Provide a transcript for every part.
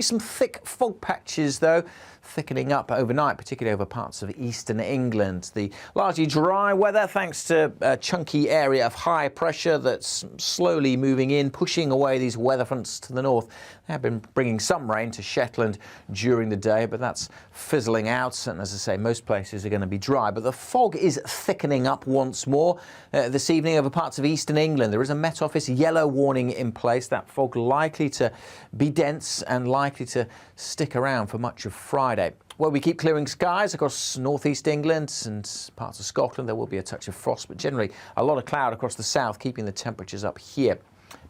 Some thick fog patches, though, thickening up overnight, particularly over parts of eastern England. The largely dry weather, thanks to a chunky area of high pressure that's slowly moving in, pushing away these weather fronts to the north. They have been bringing some rain to Shetland during the day, but that's fizzling out. And as I say, most places are going to be dry. But the fog is thickening up once more this evening over parts of eastern England. There is a Met Office yellow warning in place. That fog likely to be dense and likely to stick around for much of Friday. Well, we keep clearing skies across northeast England and parts of Scotland. There will be a touch of frost, but generally a lot of cloud across the south, keeping the temperatures up here.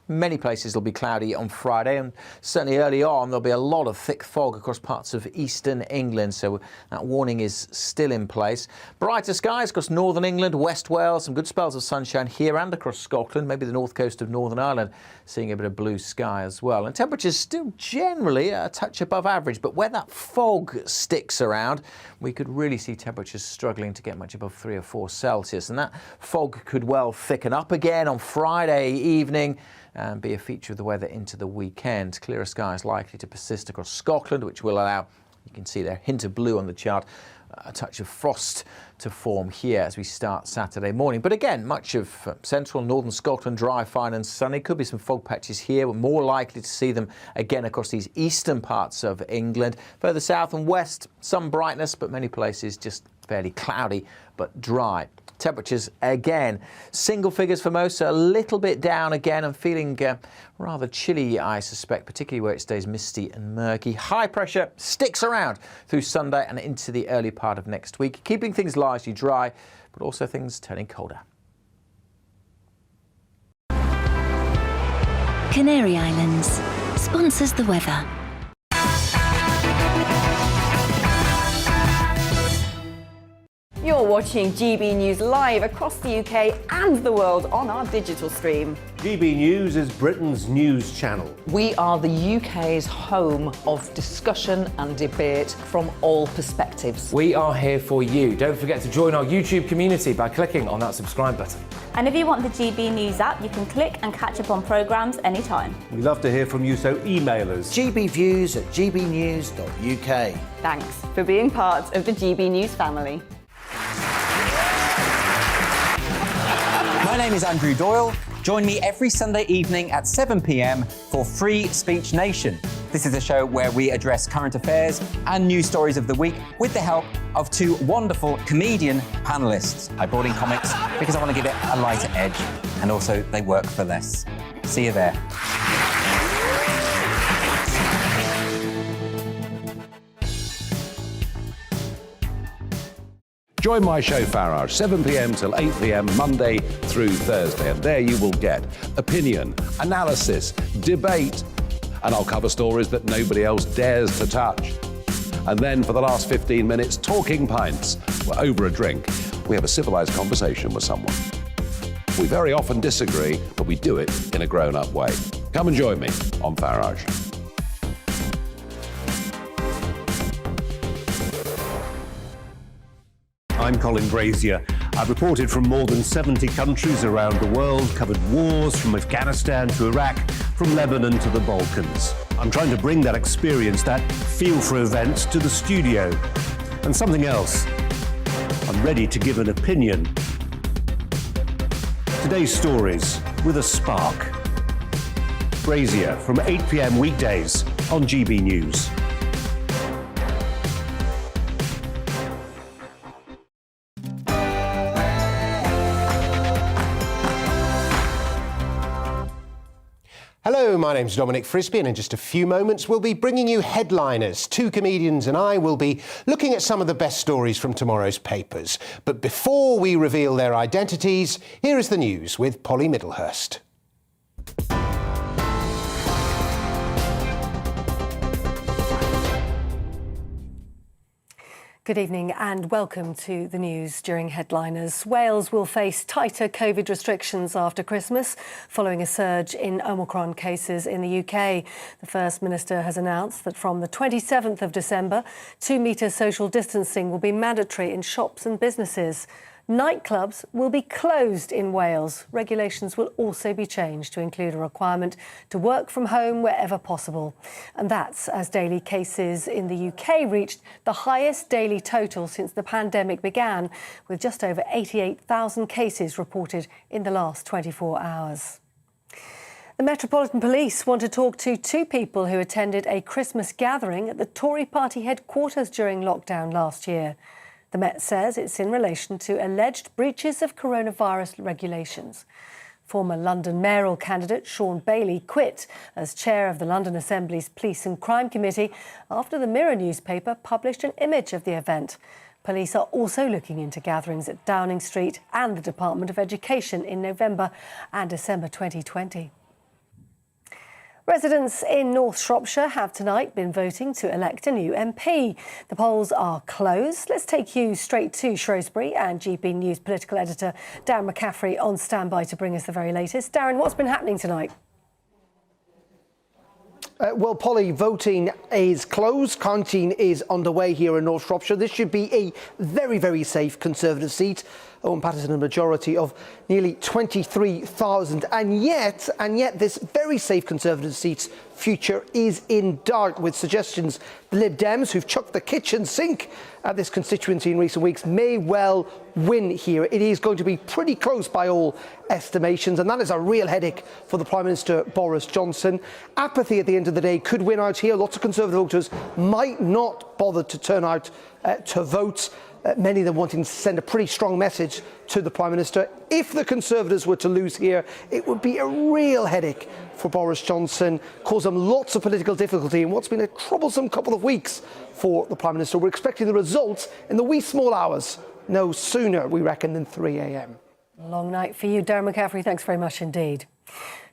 Many places will be cloudy on Friday, and certainly early on there'll be a lot of thick fog across parts of eastern England, so that warning is still in place. Brighter skies across northern England, West Wales, some good spells of sunshine here and across Scotland, maybe the north coast of Northern Ireland, seeing a bit of blue sky as well. And temperatures still generally a touch above average, but where that fog sticks around, we could really see temperatures struggling to get much above 3 or 4 Celsius, and that fog could well thicken up again on Friday evening and be a feature of the weather into the weekend. Clearer skies likely to persist across Scotland, which will allow, you can see there, hint of blue on the chart, a touch of frost to form here as we start Saturday morning. But again, much of central northern Scotland dry, fine and sunny. Could be some fog patches here. We're more likely to see them again across these eastern parts of England. Further south and west, some brightness, but many places just fairly cloudy but dry. Temperatures again, single figures for most, so a little bit down again and feeling rather chilly, I suspect, particularly where it stays misty and murky. High pressure sticks around through Sunday and into the early part of next week, keeping things largely dry, but also things turning colder. Canary Islands sponsors the weather. You're watching GB News live across the UK and the world on our digital stream. GB News is Britain's news channel. We are the UK's home of discussion and debate from all perspectives. We are here for you. Don't forget to join our YouTube community by clicking on that subscribe button. And if you want the GB News app, you can click and catch up on programmes anytime. We love to hear from you, so email us. gbviews@gbnews.uk. Thanks for being part of the GB News family. My name is Andrew Doyle. Join me every Sunday evening at 7 p.m. for Free Speech Nation. This is a show where we address current affairs and news stories of the week with the help of 2 wonderful comedian panellists. I brought in comics because I want to give it a lighter edge, and also they work for less. See you there. Join my show Farage, 7 p.m. till 8 p.m. Monday through Thursday, and there you will get opinion, analysis, debate, and I'll cover stories that nobody else dares to touch. And then for the last 15 minutes, talking pints. We're over a drink. We have a civilized conversation with someone. We very often disagree, but we do it in a grown-up way. Come and join me on Farage. I'm Colin Brazier. I've reported from more than 70 countries around the world, covered wars from Afghanistan to Iraq, from Lebanon to the Balkans. I'm trying to bring that experience, that feel for events, to the studio. And something else, I'm ready to give an opinion. Today's stories with a spark. Brazier from 8 p.m. weekdays on GB News. Hello, my name's Dominic Frisby, and in just a few moments we'll be bringing you headliners. 2 comedians and I will be looking at some of the best stories from tomorrow's papers. But before we reveal their identities, here is the news with Polly Middlehurst. Good evening and welcome to the news during headliners. Wales will face tighter COVID restrictions after Christmas following a surge in Omicron cases in the UK. The First Minister has announced that from the 27th of December, 2-metre social distancing will be mandatory in shops and businesses. Nightclubs will be closed in Wales. Regulations will also be changed to include a requirement to work from home wherever possible. And that's as daily cases in the UK reached the highest daily total since the pandemic began, with just over 88,000 cases reported in the last 24 hours. The Metropolitan Police want to talk to two people who attended a Christmas gathering at the Tory party headquarters during lockdown last year. The Met says it's in relation to alleged breaches of coronavirus regulations. Former London mayoral candidate Sean Bailey quit as chair of the London Assembly's Police and Crime Committee after the Mirror newspaper published an image of the event. Police are also looking into gatherings at Downing Street and the Department of Education in November and December 2020. Residents in North Shropshire have tonight been voting to elect a new MP. The polls are closed. Let's take you straight to Shrewsbury, and GB News political editor Darren McCaffrey on standby to bring us the very latest. Darren, what's been happening tonight? Well, Polly, voting is closed. Counting is underway here in North Shropshire. This should be a very, very safe Conservative seat. Owen Paterson, a majority of nearly 23,000. And yet this very safe Conservative seat's future is in doubt, with suggestions the Lib Dems, who've chucked the kitchen sink at this constituency in recent weeks, may well win here. It is going to be pretty close by all estimations, and that is a real headache for the Prime Minister, Boris Johnson. Apathy at the end of the day could win out here. Lots of Conservative voters might not bother to turn out to vote. Many of them wanting to send a pretty strong message to the Prime Minister. If the Conservatives were to lose here, it would be a real headache for Boris Johnson, cause him lots of political difficulty in what's been a troublesome couple of weeks for the Prime Minister. We're expecting the results in the wee small hours, no sooner, we reckon, than 3 a.m. Long night for you, Darren McCaffrey. Thanks very much indeed.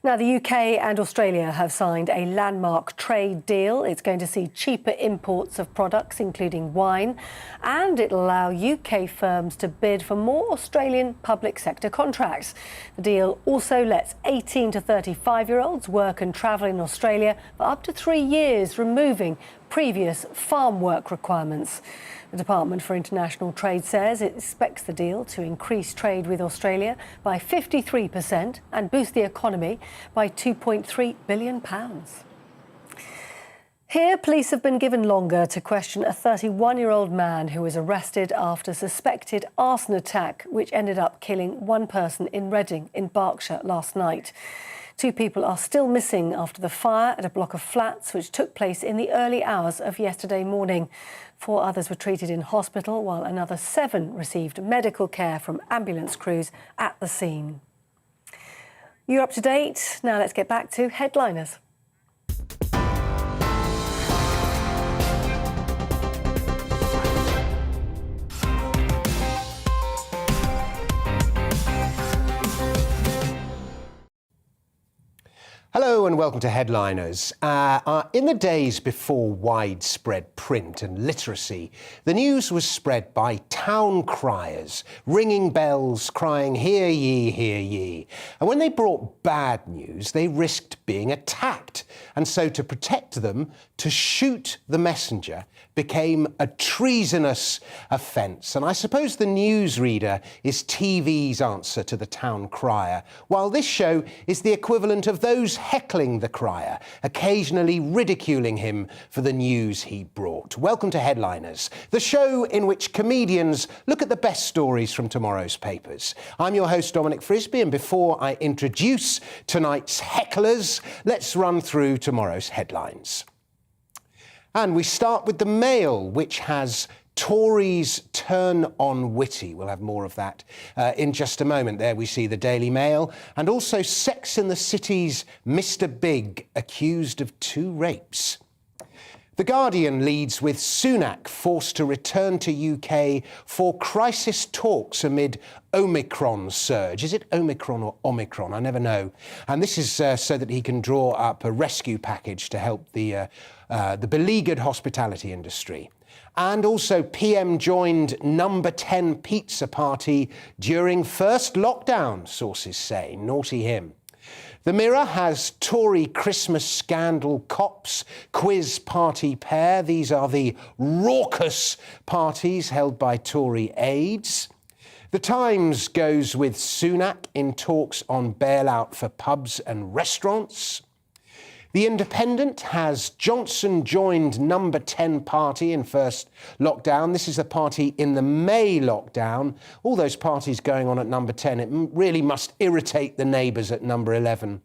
Now, the UK and Australia have signed a landmark trade deal. It's going to see cheaper imports of products, including wine, and it'll allow UK firms to bid for more Australian public sector contracts. The deal also lets 18 to 35-year-olds work and travel in Australia for up to 3 years, removing previous farm work requirements. The Department for International Trade says it expects the deal to increase trade with Australia by 53% and boost the economy by £2.3 billion. Here, police have been given longer to question a 31-year-old man who was arrested after a suspected arson attack, which ended up killing one person in Reading in Berkshire last night. 2 people are still missing after the fire at a block of flats which took place in the early hours of yesterday morning. 4 others were treated in hospital, while another 7 received medical care from ambulance crews at the scene. You're up to date. Now let's get back to headliners. Hello and welcome to Headliners. In the days before widespread print and literacy, the news was spread by town criers, ringing bells, crying, "Hear ye, hear ye." And when they brought bad news, they risked being attacked. And so to protect them, to shoot the messenger became a treasonous offence. And I suppose the newsreader is TV's answer to the town crier, while this show is the equivalent of those heckling the crier, occasionally ridiculing him for the news he brought. Welcome to Headliners, the show in which comedians look at the best stories from tomorrow's papers. I'm your host, Dominic Frisby, and before I introduce tonight's hecklers, let's run through tomorrow's headlines. And we start with the Mail, which has Tories turn on Witty. We'll have more of that in just a moment. There we see the Daily Mail, and also Sex and the City's Mr. Big accused of 2 rapes. The Guardian leads with Sunak forced to return to UK for crisis talks amid Omicron surge. Is it Omicron or Omicron? I never know. And this is so that he can draw up a rescue package to help the beleaguered hospitality industry. And also PM joined number 10 pizza party during first lockdown, sources say. Naughty him. The Mirror has Tory Christmas scandal cops quiz party pair. These are the raucous parties held by Tory aides. The Times goes with Sunak in talks on bailout for pubs and restaurants. The Independent has Johnson joined number 10 party in first lockdown. This is the party in the May lockdown. All those parties going on at number 10, it really must irritate the neighbours at number 11.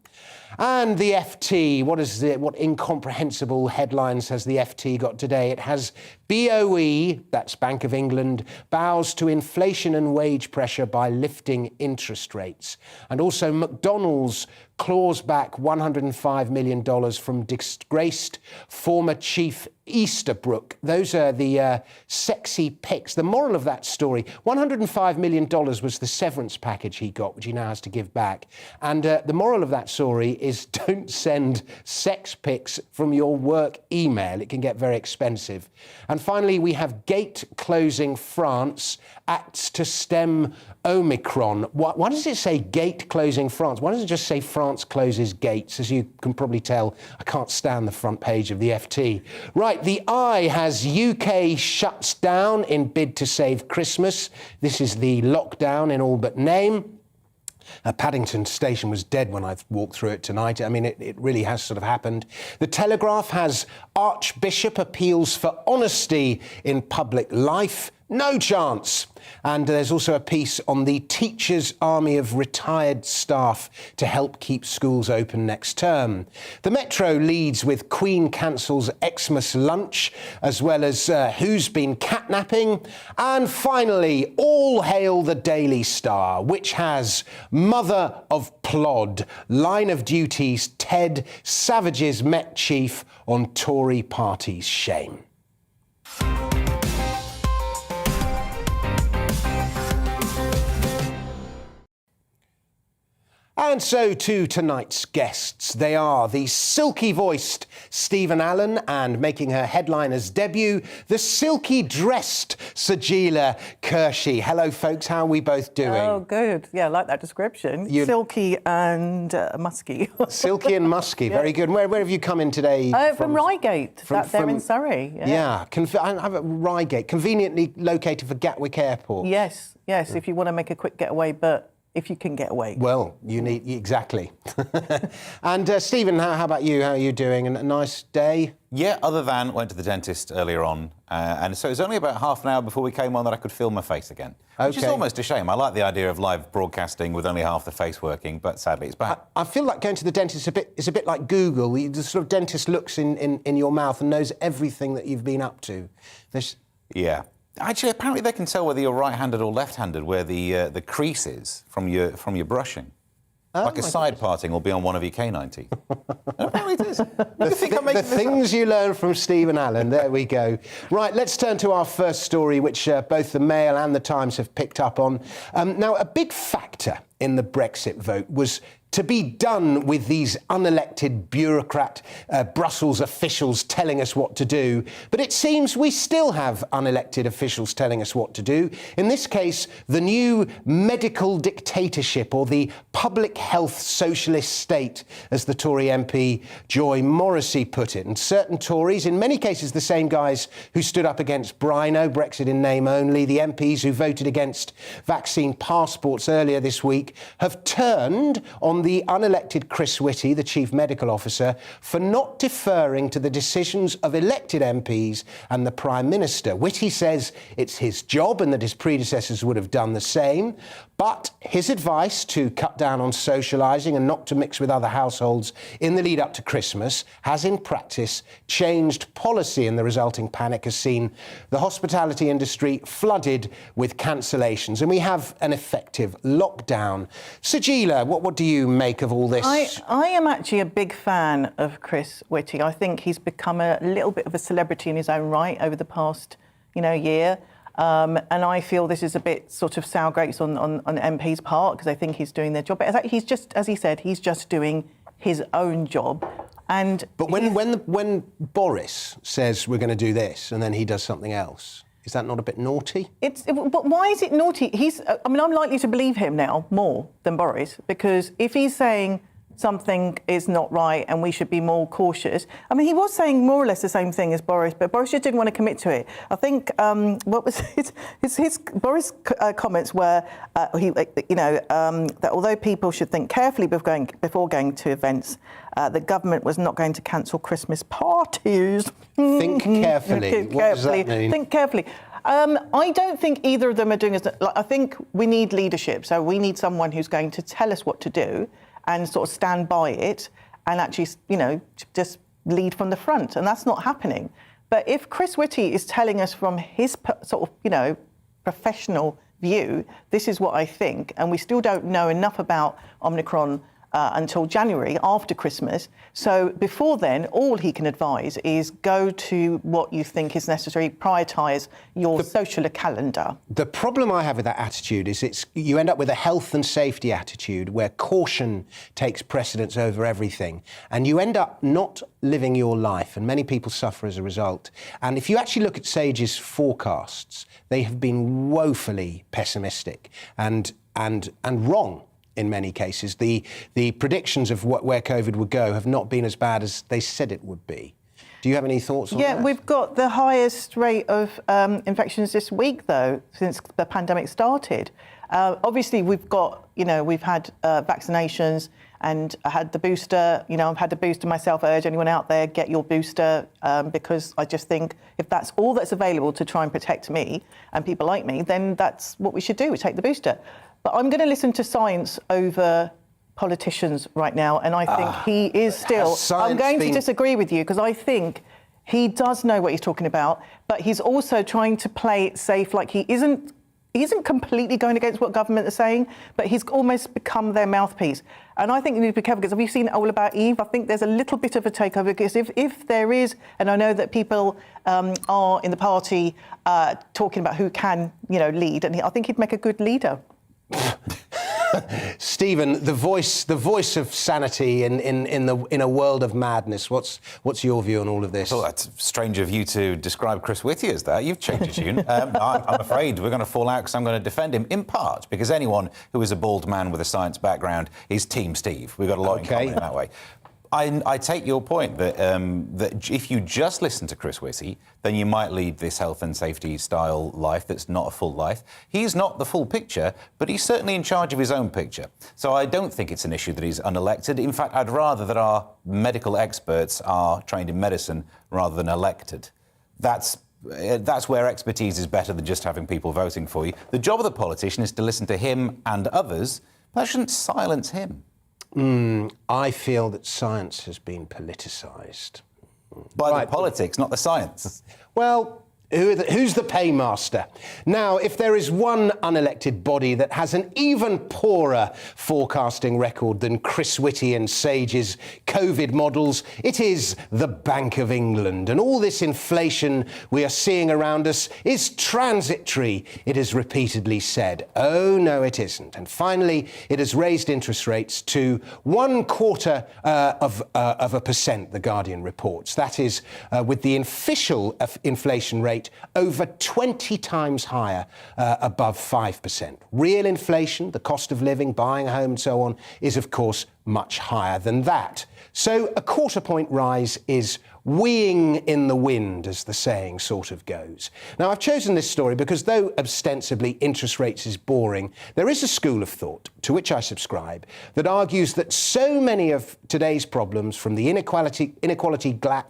And the FT, what incomprehensible headlines has the FT got today? It has BOE, that's Bank of England, bows to inflation and wage pressure by lifting interest rates. And also McDonald's claws back $105 million from disgraced former chief Easterbrook. Those are the sexy pics. The moral of that story, $105 million was the severance package he got, which he now has to give back. And the moral of that story is don't send sex pics from your work email. It can get very expensive. And finally, we have gate closing France acts to stem Omicron. Why does it say gate closing France? Why doesn't it just say France closes gates? As you can probably tell, I can't stand the front page of the FT. Right, the Eye has UK shuts down in bid to save Christmas. This is the lockdown in all but name. Paddington Station was dead when I walked through it tonight. I mean, it really has sort of happened. The Telegraph has Archbishop appeals for honesty in public life. No chance. And there's also a piece on the Teachers' Army of retired staff to help keep schools open next term. The Metro leads with Queen cancels Xmas lunch, as well as who's been catnapping. And finally, all hail the Daily Star, which has Mother of Plod, Line of Duty's Ted, Savage's Met Chief on Tory party's shame. And so to tonight's guests. They are the silky-voiced Stephen Allen and, making her headliner's debut, the silky-dressed Sajila Kershi. Hello, folks. How are we both doing? Oh, good. Yeah, I like that description. Silky and musky. Silky and musky. Yeah. Very good. Where have you come in today? From Reigate. They're in Surrey. Yeah. I have a Reigate, conveniently located for Gatwick Airport. Yes, if you want to make a quick getaway, but if you can get away. Well, you need, exactly. And Stephen, how about you? How are you doing? A nice day? Yeah, other than went to the dentist earlier on, and so it was only about half an hour before we came on that I could feel my face again, which is almost a shame. I like the idea of live broadcasting with only half the face working, but sadly it's back. I feel like going to the dentist is a bit like Google. The sort of dentist looks in your mouth and knows everything that you've been up to. Yeah. Actually, apparently they can tell whether you're right-handed or left-handed, where the crease is from your brushing. Like a side parting will be on one of your canine teeth. Apparently it is. The things you learn from Stephen Allen. There we go. Right, let's turn to our first story, which both the Mail and the Times have picked up on. Now, a big factor in the Brexit vote was to be done with these unelected bureaucrat Brussels officials telling us what to do. But it seems we still have unelected officials telling us what to do. In this case, the new medical dictatorship, or the public health socialist state, as the Tory MP Joy Morrissey put it. And certain Tories, in many cases the same guys who stood up against Brino, Brexit in name only, the MPs who voted against vaccine passports earlier this week, have turned on the unelected Chris Whitty, the Chief Medical Officer, for not deferring to the decisions of elected MPs and the Prime Minister. Whitty says it's his job and that his predecessors would have done the same, but his advice to cut down on socialising and not to mix with other households in the lead up to Christmas has in practice changed policy, and the resulting panic has seen the hospitality industry flooded with cancellations, and we have an effective lockdown. Sajila, what do you make of all this? I am actually a big fan of Chris Whitty. I think he's become a little bit of a celebrity in his own right over the past, year. And I feel this is a bit sort of sour grapes on MP's part, because I think he's doing their job. But he's just, as he said, he's just doing his own job. But when Boris says we're going to do this and then he does something else, is that not a bit naughty? But why is it naughty? I'm likely to believe him now more than Boris, because if he's saying something is not right and we should be more cautious. I mean, he was saying more or less the same thing as Boris, but Boris just didn't want to commit to it. I think what was his Boris' comments were, that although people should think carefully before going to events, the government was not going to cancel Christmas parties. Think carefully. What does that mean? Think carefully. I don't think either of them are doing as. I think we need leadership. So we need someone who's going to tell us what to do and sort of stand by it and actually, just lead from the front. And that's not happening. But if Chris Whitty is telling us from his sort of, professional view, this is what I think, and we still don't know enough about Omicron until January, after Christmas. So before then, all he can advise is go to what you think is necessary, prioritise your social calendar. The problem I have with that attitude is you end up with a health and safety attitude where caution takes precedence over everything, and you end up not living your life, and many people suffer as a result. And if you actually look at SAGE's forecasts, they have been woefully pessimistic and wrong. In many cases, the predictions of where COVID would go have not been as bad as they said it would be. Do you have any thoughts on that? Yeah, we've got the highest rate of infections this week, though, since the pandemic started. Obviously, we've got, we've had vaccinations and I had the booster. I've had the booster myself. I urge anyone out there, get your booster, because I just think if that's all that's available to try and protect me and people like me, then that's what we should do, we take the booster. But I'm going to listen to science over politicians right now, and I think he is still... I'm going to disagree with you, because I think he does know what he's talking about, but he's also trying to play it safe, like he isn't completely going against what government are saying, but he's almost become their mouthpiece. And I think you need to be careful, because have you seen All About Eve? I think there's a little bit of a takeover, because if there is, and I know that people are in the party talking about who can, lead, and I think he'd make a good leader. Stephen, the voice of sanity in a world of madness. What's your view on all of this? Well, that's strange of you to describe Chris Whitty as that. You've changed your tune. I'm afraid we're going to fall out because I'm going to defend him, in part because anyone who is a bald man with a science background is Team Steve. We've got a lot in common in that way. I take your point that if you just listen to Chris Whitty, then you might lead this health and safety style life that's not a full life. He's not the full picture, but he's certainly in charge of his own picture. So I don't think it's an issue that he's unelected. In fact, I'd rather that our medical experts are trained in medicine rather than elected. That's where expertise is better than just having people voting for you. The job of the politician is to listen to him and others, but that shouldn't silence him. I feel that science has been politicised. By the politics, not the science. Well, who's the paymaster? Now, if there is one unelected body that has an even poorer forecasting record than Chris Whitty and SAGE's COVID models, it is the Bank of England. And all this inflation we are seeing around us is transitory, it has repeatedly said. Oh, no, it isn't. And finally, it has raised interest rates to 1/4 of a percent, The Guardian reports. That is, with the official inflation rate over 20 times higher, above 5%. Real inflation, the cost of living, buying a home and so on, is of course much higher than that. So a 1/4 point rise is weeing in the wind, as the saying sort of goes. Now, I've chosen this story because though ostensibly interest rates is boring, there is a school of thought, to which I subscribe, that argues that so many of today's problems, from the inequality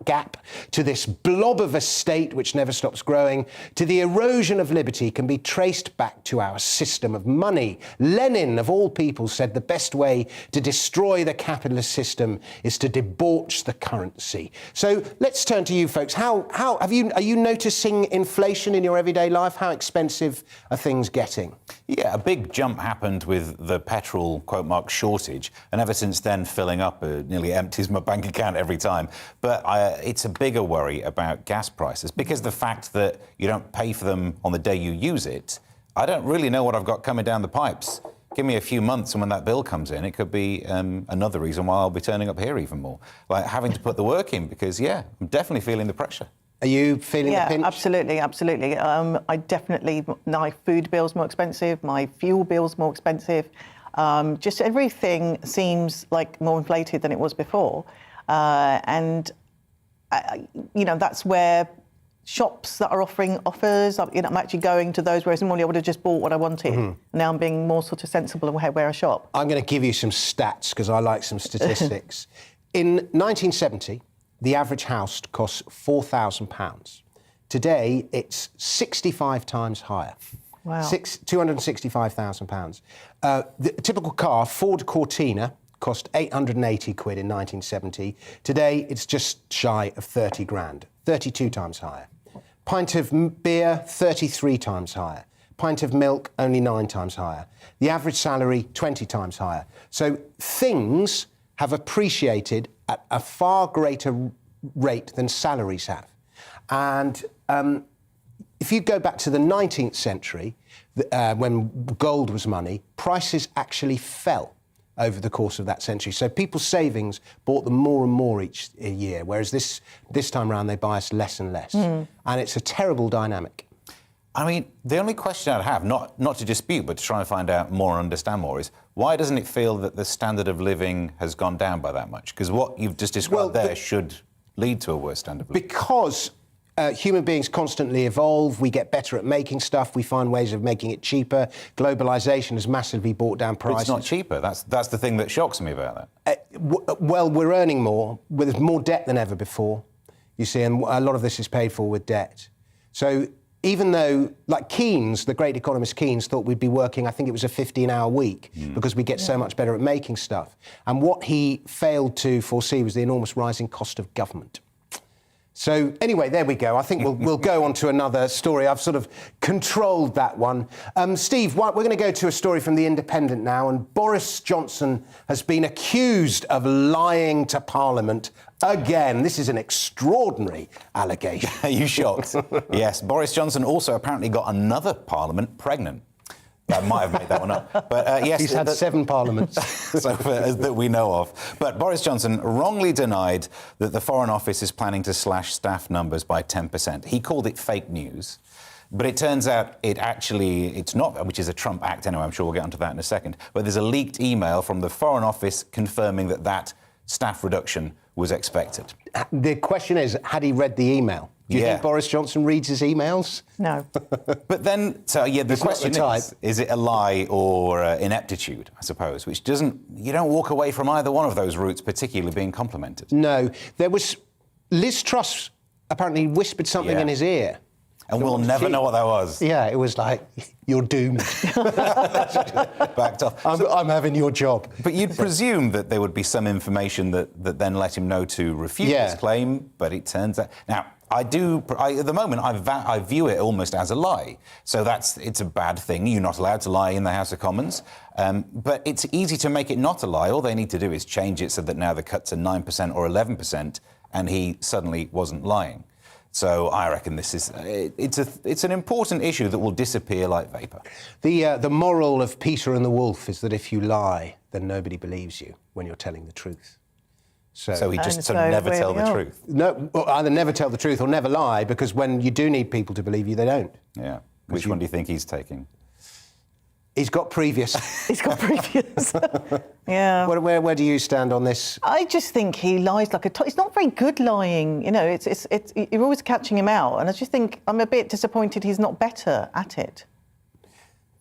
gap to this blob of a state which never stops growing, to the erosion of liberty, can be traced back to our system of money. Lenin, of all people, said the best way to destroy the capitalist system is to debauch the currency. So let's turn to you folks. Are you noticing inflation in your everyday life? How expensive are things getting? Yeah, a big jump happened with the petrol, quote mark, shortage, and ever since then filling up nearly empties my bank account every time. But it's a bigger worry about gas prices, because the fact that you don't pay for them on the day you use it, I don't really know what I've got coming down the pipes. Give me a few months, and when that bill comes in, it could be another reason why I'll be turning up here even more. Like having to put the work in, because, yeah, I'm definitely feeling the pressure. Are you feeling the pinch? Yeah, absolutely. I definitely, my food bill's more expensive, my fuel bill's more expensive. Just everything seems like more inflated than it was before. And that's where shops that are offering offers, I'm actually going to those, whereas normally I would have just bought what I wanted. Now I'm being more sort of sensible in where I shop. I'm going to give you some stats because I like some statistics. In 1970, the average house cost £4,000. Today, it's 65 times higher. Wow. £265,000. The typical car, Ford Cortina, cost 880 quid in 1970. Today, it's just shy of 30 grand, 32 times higher. Pint of beer, 33 times higher. Pint of milk, only 9 times higher. The average salary, 20 times higher. So things have appreciated at a far greater rate than salaries have. And if you go back to the 19th century, when gold was money, prices actually fell over the course of that century. So people's savings bought them more and more each year, whereas this time around they buy us less and less. And it's a terrible dynamic. I mean, the only question I'd have, not to dispute, but to try and find out more and understand more, is why doesn't it feel that the standard of living has gone down by that much? Because what you've just described there should lead to a worse standard of living. Because human beings constantly evolve, we get better at making stuff, we find ways of making it cheaper. Globalisation has massively brought down prices. But it's not cheaper. That's the thing that shocks me about that. Well, we're earning more. There's more debt than ever before, you see, and a lot of this is paid for with debt. So even though, like Keynes, the great economist Keynes, thought we'd be working, I think it was a 15-hour week, because we get so much better at making stuff. And what he failed to foresee was the enormous rising cost of government. So anyway, there we go. I think we'll go on to another story. I've sort of controlled that one. Steve, we're going to go to a story from The Independent now, and Boris Johnson has been accused of lying to Parliament again. This is an extraordinary allegation. Are you shocked? Yes, Boris Johnson also apparently got another Parliament pregnant. I might have made that one up. But yes, he's had 7 parliaments so that we know of. But Boris Johnson wrongly denied that the Foreign Office is planning to slash staff numbers by 10%. He called it fake news. But it turns out it's not, which is a Trump act anyway. I'm sure we'll get onto that in a second. But there's a leaked email from the Foreign Office confirming that staff reduction was expected. The question is, had he read the email? Do you think Boris Johnson reads his emails? No. But then, the question is it a lie or ineptitude, I suppose, which you don't walk away from either one of those routes particularly being complimented. No. There was, Liz Truss apparently whispered something in his ear. And we'll never know what that was. Yeah, it was like, you're doomed. Backed off. I'm having your job. But you'd presume that there would be some information that then let him know to refute his claim, but it turns out... Now, at the moment, I view it almost as a lie. So it's a bad thing. You're not allowed to lie in the House of Commons. But it's easy to make it not a lie. All they need to do is change it so that now the cuts are 9% or 11%, and he suddenly wasn't lying. So I reckon this is it's an important issue that will disappear like vapour. The moral of Peter and the Wolf is that if you lie, then nobody believes you when you're telling the truth. So he just never tell the truth. No, either never tell the truth or never lie, because when you do need people to believe you, they don't. Yeah. Which one do you think he's taking? He's got previous. He's got previous. Yeah. Where do you stand on this? I just think he lies like a It's not very good lying. You know, it's you're always catching him out, and I just think I'm a bit disappointed he's not better at it.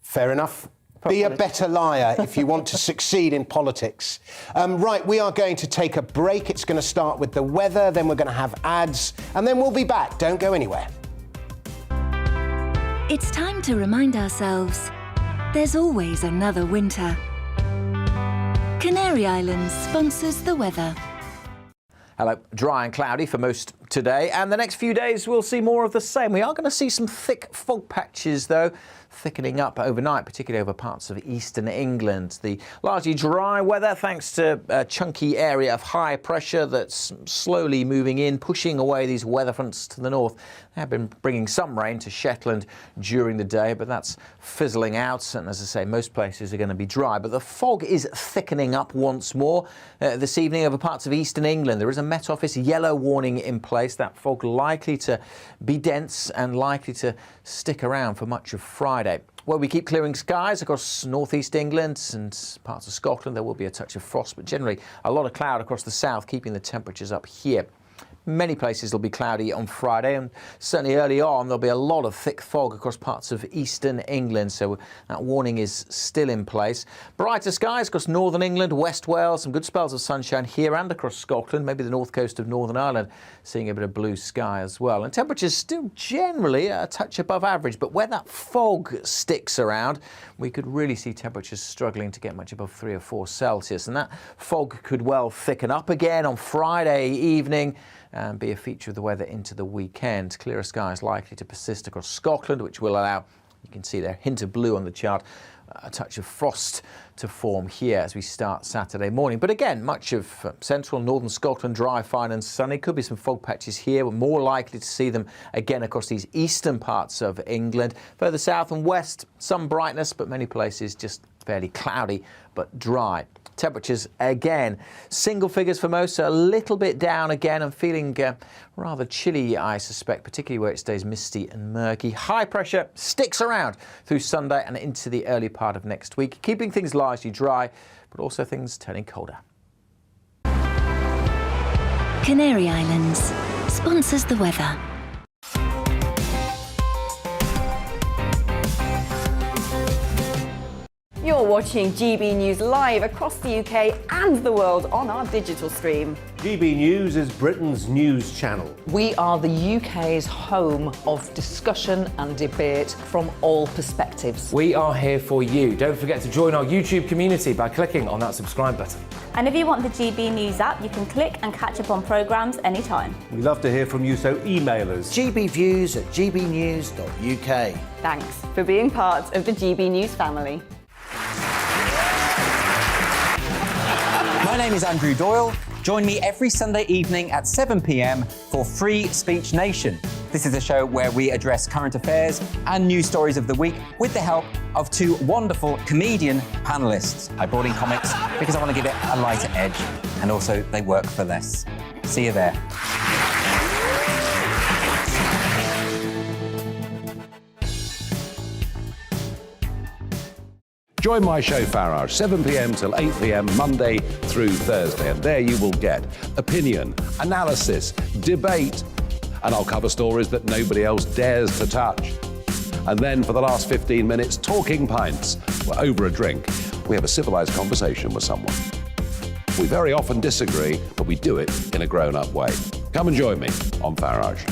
Fair enough. Be a better liar if you want to succeed in politics. Right, we are going to take a break. It's going to start with the weather, then we're going to have ads, and then we'll be back. Don't go anywhere. It's time to remind ourselves there's always another winter. Canary Islands sponsors the weather. Hello. Dry and cloudy for most today, and the next few days we'll see more of the same. We are going to see some thick fog patches, though, thickening up overnight, particularly over parts of eastern England. The largely dry weather, thanks to a chunky area of high pressure that's slowly moving in, pushing away these weather fronts to the north. They have been bringing some rain to Shetland during the day, but that's fizzling out. And as I say, most places are going to be dry. But the fog is thickening up once more this evening over parts of eastern England. There is a Met Office yellow warning in place. That fog likely to be dense and likely to stick around for much of Friday. Friday. Well, we keep clearing skies across northeast England and parts of Scotland. There will be a touch of frost, but generally a lot of cloud across the south, keeping the temperatures up here. Many places will be cloudy on Friday, and certainly early on there'll be a lot of thick fog across parts of eastern England, so that warning is still in place. Brighter skies across northern England, West Wales, some good spells of sunshine here and across Scotland, maybe the north coast of Northern Ireland, seeing a bit of blue sky as well. And temperatures still generally a touch above average, but where that fog sticks around, we could really see temperatures struggling to get much above 3 or 4 Celsius, and that fog could well thicken up again on Friday evening and be a feature of the weather into the weekend. Clearer skies likely to persist across Scotland, which will allow, you can see there, hint of blue on the chart, a touch of frost to form here as we start Saturday morning. But again, much of central northern Scotland dry, fine and sunny. Could be some fog patches here. We're more likely to see them again across these eastern parts of England. Further south and west, some brightness, but many places just fairly cloudy but dry. Temperatures again, single figures for most, so a little bit down again. I'm feeling rather chilly, I suspect, particularly where it stays misty and murky. High pressure sticks around through Sunday and into the early part of next week, keeping things largely dry, but also things turning colder. Canary Islands sponsors the weather. You're watching GB News live across the UK and the world on our digital stream. GB News is Britain's news channel. We are the UK's home of discussion and debate from all perspectives. We are here for you. Don't forget to join our YouTube community by clicking on that subscribe button. And if you want the GB News app, you can click and catch up on programmes anytime. We love to hear from you, so email us. gbviews@gbnews.uk. Thanks for being part of the GB News family. My name is Andrew Doyle. Join me every Sunday evening at 7 p.m. for Free Speech Nation. This is a show where we address current affairs and news stories of the week with the help of 2 wonderful comedian panellists. I brought in comics because I want to give it a lighter edge, and also they work for less. See you there. Join my show Farage, 7 p.m. till 8 p.m. Monday through Thursday, and there you will get opinion, analysis, debate, and I'll cover stories that nobody else dares to touch. And then for the last 15 minutes, talking pints. We're over a drink. We have a civilised conversation with someone. We very often disagree, but we do it in a grown-up way. Come and join me on Farage.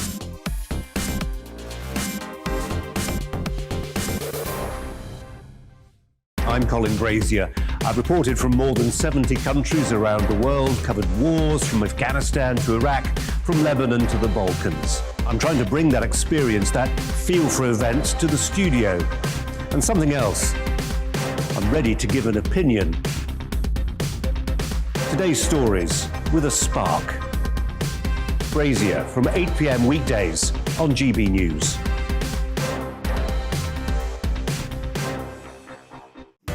I'm Colin Brazier. I've reported from more than 70 countries around the world, covered wars from Afghanistan to Iraq, from Lebanon to the Balkans. I'm trying to bring that experience, that feel for events, to the studio. And something else. I'm ready to give an opinion. Today's stories with a spark. Brazier from 8 p.m. weekdays on GB News.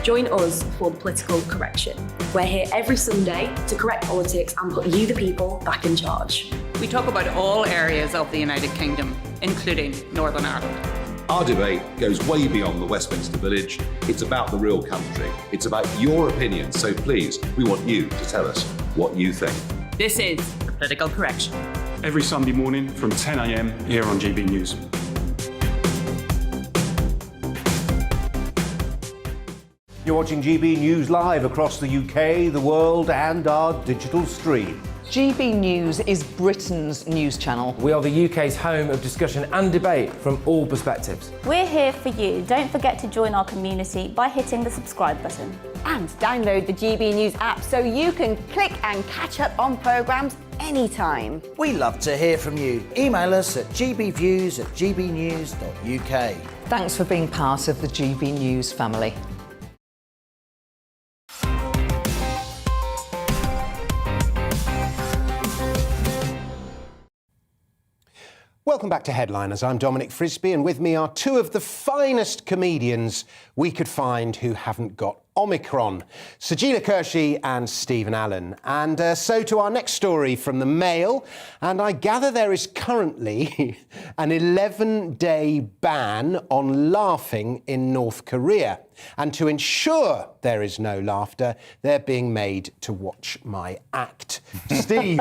Join us for the Political Correction. We're here every Sunday to correct politics and put you, the people, back in charge. We talk about all areas of the United Kingdom, including Northern Ireland. Our debate goes way beyond the Westminster Village. It's about the real country. It's about your opinion. So please, we want you to tell us what you think. This is the Political Correction. Every Sunday morning from 10 a.m. here on GB News. You're watching GB News live across the UK, the world, and our digital stream. GB News is Britain's news channel. We are the UK's home of discussion and debate from all perspectives. We're here for you. Don't forget to join our community by hitting the subscribe button. And download the GB News app so you can click and catch up on programmes anytime. We love to hear from you. Email us at gbviews@gbnews.uk. Thanks for being part of the GB News family. Welcome back to Headliners. I'm Dominic Frisby, and with me are 2 of the finest comedians we could find who haven't got Omicron. Sajila Kershi and Stephen Allen. And so to our next story from the Mail. And I gather there is currently an 11-day ban on laughing in North Korea. And to ensure there is no laughter, they're being made to watch my act. Steve,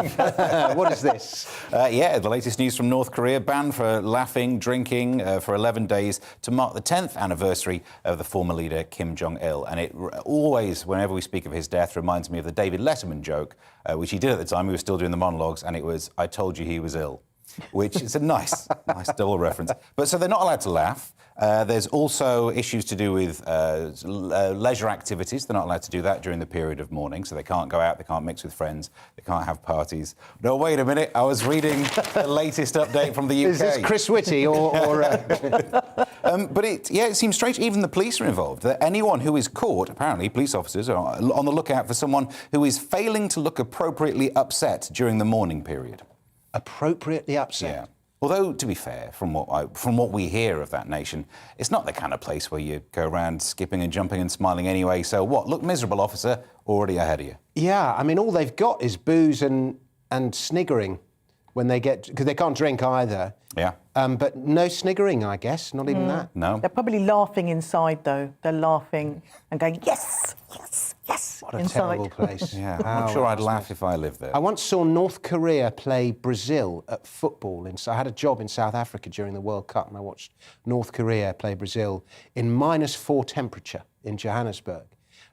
what is this? Yeah, the latest news from North Korea, ban for laughing, drinking for 11 days to mark the 10th anniversary of the former leader Kim Jong-il. And it always, whenever we speak of his death, reminds me of the David Letterman joke, which he did at the time. We were still doing the monologues, and it was, "I told you he was ill," which is a nice double reference. But so they're not allowed to laugh. There's also issues to do with leisure activities. They're not allowed to do that during the period of mourning, so they can't go out, they can't mix with friends, they can't have parties. No, wait a minute, I was reading the latest update from the UK. Is this Chris Whitty or But it seems strange. Even the police are involved. That anyone who is caught, apparently police officers are on the lookout for someone who is failing to look appropriately upset during the mourning period. Appropriately upset? Yeah. Although, to be fair, from what we hear of that nation, it's not the kind of place where you go around skipping and jumping and smiling anyway. So what? Look miserable, officer, already ahead of you. Yeah, I mean, all they've got is booze and sniggering when they get... because they can't drink either. Yeah. But no sniggering, I guess, not even that. No. They're probably laughing inside, though. They're laughing and going, yes, yes, yes, What a inside. terrible place. Yeah, I'm sure I'd laugh if I lived there. I once saw North Korea play Brazil at football. I had a job in South Africa during the World Cup, and I watched North Korea play Brazil in -4 temperature in Johannesburg.